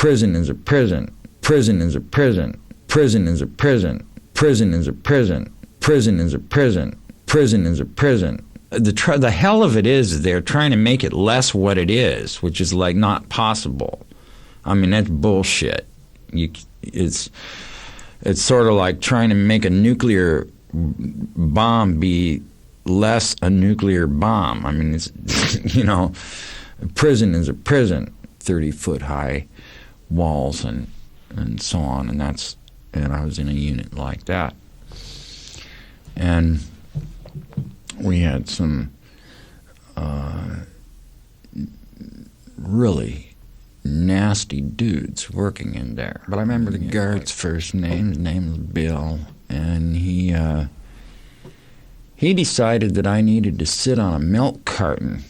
Prison is a prison. Prison is a prison. Prison is a prison. Prison is a prison. Prison is a prison. Prison is a prison. The hell of it is they're trying to make it less what it is, which is like not possible. I mean, that's bullshit. It's sort of like trying to make a nuclear bomb be less a nuclear bomb. I mean, it's, you know, a prison is a prison, 30-foot high walls and so on, and I was in a unit like that. And we had some really nasty dudes working in there. But I remember the guard's first name. His name was Bill, and he decided that I needed to sit on a milk carton,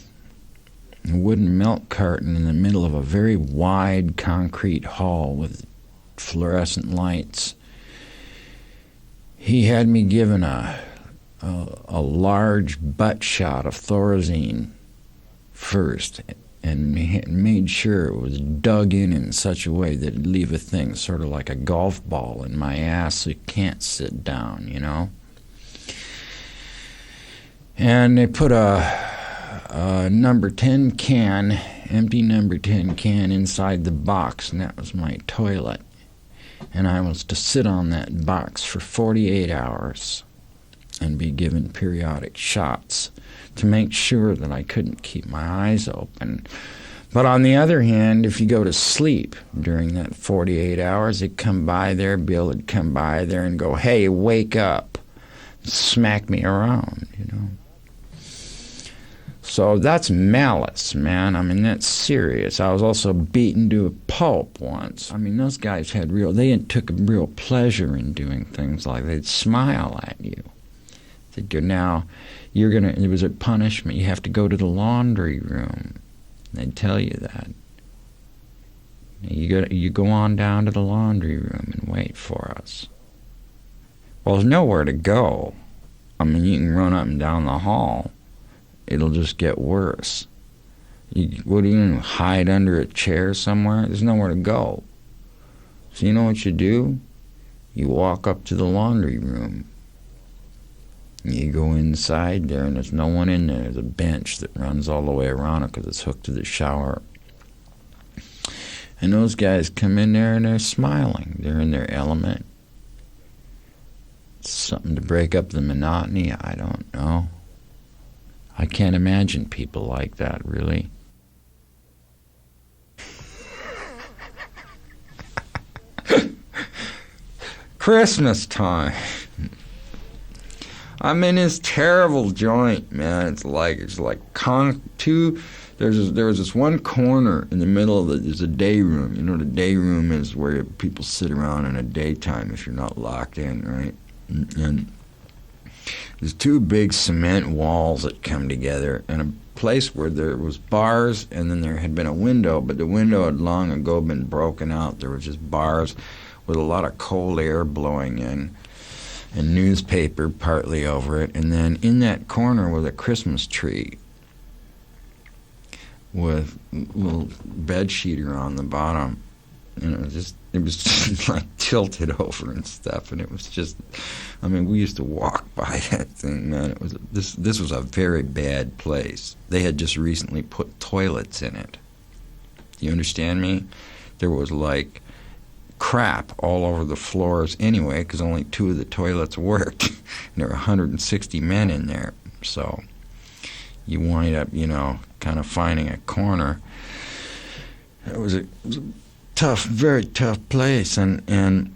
a wooden milk carton in the middle of a very wide concrete hall with fluorescent lights. He had me given a large butt shot of Thorazine first, and made sure it was dug in such a way that it'd leave a thing sort of like a golf ball in my ass so you can't sit down, you know. And they put a number 10 can, empty number 10 can inside the box, and that was my toilet. And I was to sit on that box for 48 hours and be given periodic shots to make sure that I couldn't keep my eyes open. But on the other hand, if you go to sleep during that 48 hours, it'd come by there, Bill would come by there and go, "Hey, wake up," smack me around, you know. So that's malice, man. I mean, that's serious. I was also beaten to a pulp once. I mean, those guys they took a real pleasure in doing things like they'd smile at you. They'd go, "Now, it was a punishment. You have to go to the laundry room." They'd tell you that. You go on down to the laundry room and wait for us. Well, there's nowhere to go. I mean, you can run up and down the hall. It'll just get worse. What do you hide under a chair somewhere? There's nowhere to go. So you know what you do? You walk up to the laundry room. You go inside there, and there's no one in there. There's a bench that runs all the way around it because it's hooked to the shower. And those guys come in there, and they're smiling. They're in their element. It's something to break up the monotony. I don't know. I can't imagine people like that, really. Christmas time. I'm in this terrible joint, man. There was this one corner in the middle of there's a day room. You know, the day room is where people sit around in the daytime if you're not locked in, right? And there's two big cement walls that come together, and a place where there was bars, and then there had been a window, but the window had long ago been broken out. There were just bars with a lot of cold air blowing in, and newspaper partly over it. And then in that corner was a Christmas tree with a little bed sheeter on the bottom. And it was just like tilted over and stuff, and it was just, I mean, we used to walk by that thing, man. This was a very bad place. They had just recently put toilets in it. You understand me? There was like crap all over the floors anyway, because only 2 of the toilets worked, and there were 160 men in there. So you wind up, you know, kind of finding a corner. It was a tough, very tough place, and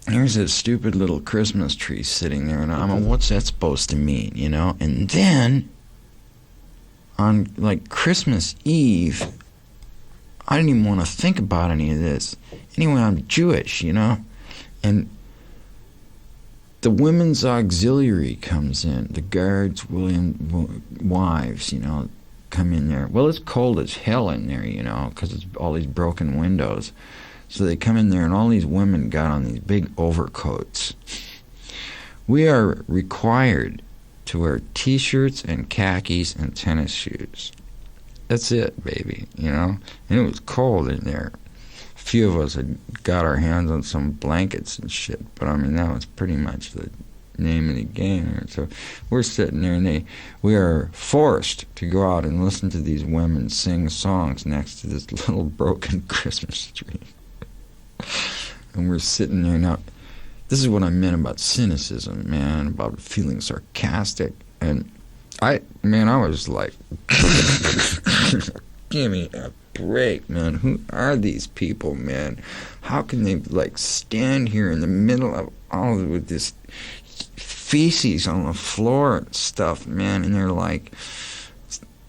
here's this stupid little Christmas tree sitting there, and I'm like, what's that supposed to mean, you know? And then on like Christmas Eve, I didn't even want to think about any of this. Anyway, I'm Jewish, you know, and the women's auxiliary comes in, the guards' wives, you know, come in there. Well, it's cold as hell in there, you know, because it's all these broken windows. So they come in there, and all these women got on these big overcoats. We are required to wear T-shirts and khakis and tennis shoes. That's it, baby, you know. And it was cold in there. few of us had got our hands on some blankets and shit, but I mean, that was pretty much the name of the game. So we're sitting there, and we are forced to go out and listen to these women sing songs next to this little broken Christmas tree. And we're sitting there. Now, this is what I meant about cynicism, man, about feeling sarcastic. And I was like, give me a break, man. Who are these people, man? How can they, like, stand here in the middle of all of it with this feces on the floor and stuff, man, and they're like,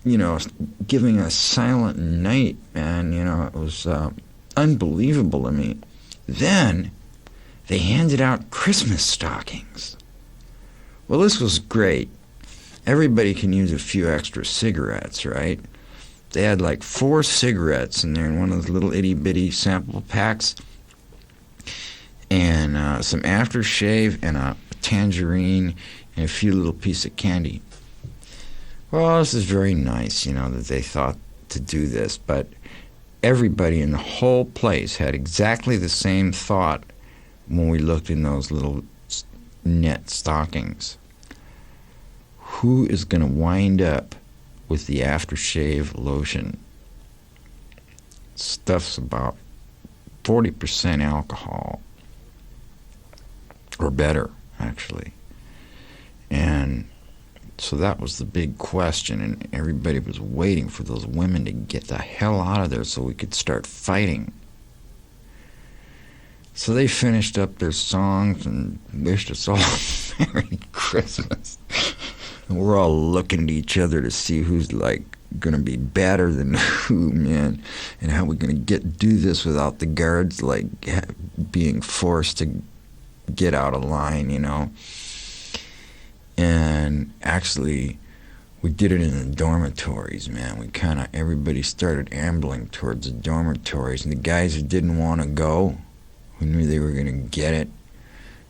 you know, giving a silent night, man. You know, it was unbelievable to me. Then they handed out Christmas stockings. Well, this was great. Everybody can use a few extra cigarettes, right? They had like 4 cigarettes in there in one of those little itty-bitty sample packs, and some aftershave and a tangerine and a few little pieces of candy. Well, this is very nice, you know, that they thought to do this, but everybody in the whole place had exactly the same thought when we looked in those little net stockings. Who is going to wind up with the aftershave lotion? Stuff's about 40% alcohol, or better, actually. And so that was the big question, and everybody was waiting for those women to get the hell out of there so we could start fighting. So they finished up their songs and wished us all Merry Christmas. And we're all looking at each other to see who's, like, going to be better than who, man, and how we're going to do this without the guards, like, being forced to get out of line, you know. And actually, we did it in the dormitories, man. Everybody started ambling towards the dormitories, and the guys who didn't want to go, who knew they were going to get it,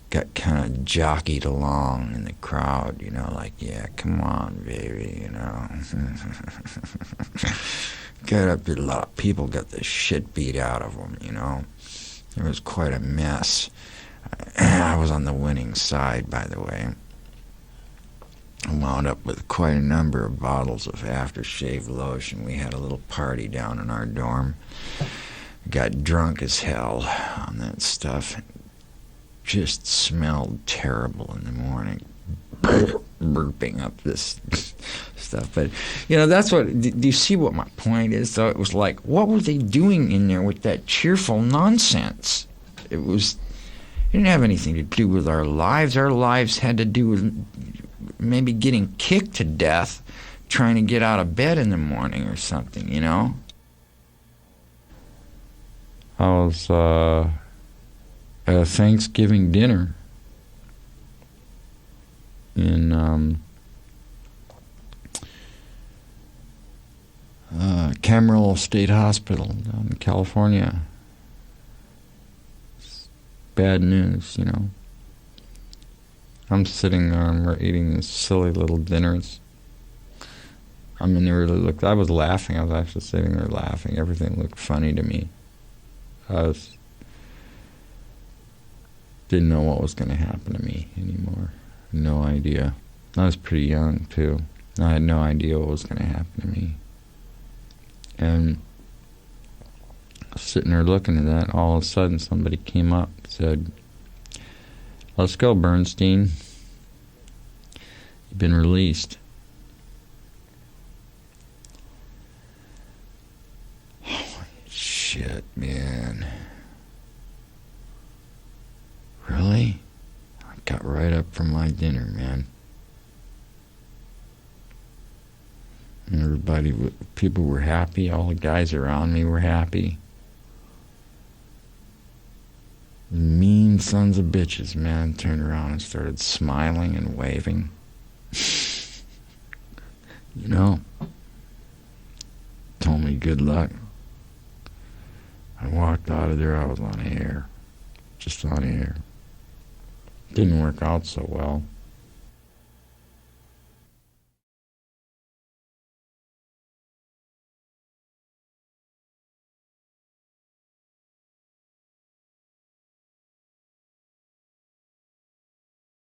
got kind of jockeyed along in the crowd, you know, like, yeah, come on, baby, you know. Got up here, a lot of people got the shit beat out of them, you know. It was quite a mess. I was on the winning side, by the way. I wound up with quite a number of bottles of aftershave lotion. We had a little party down in our dorm. Got drunk as hell on that stuff. Just smelled terrible in the morning. Burping up this stuff. But, you know, that's what... Do you see what my point is? So it was like, what were they doing in there with that cheerful nonsense? It didn't have anything to do with our lives. Our lives had to do with maybe getting kicked to death trying to get out of bed in the morning or something, you know? I was at a Thanksgiving dinner in Camarillo State Hospital down in California. Bad news, you know. I'm sitting there and we're eating these silly little dinners. I mean, they really looked... I was laughing. I was actually sitting there laughing. Everything looked funny to me. Didn't know what was going to happen to me anymore. No idea. I was pretty young, too. I had no idea what was going to happen to me. And sitting there looking at that, all of a sudden somebody came up and said, "Let's go, Bernstein. You've been released." Holy shit, man. Really? I got right up from my dinner, man. And people were happy. All the guys around me were happy. Mean sons of bitches, man, turned around and started smiling and waving. You know, told me good luck. I walked out of there, I was on air. Just on air. Didn't work out so well.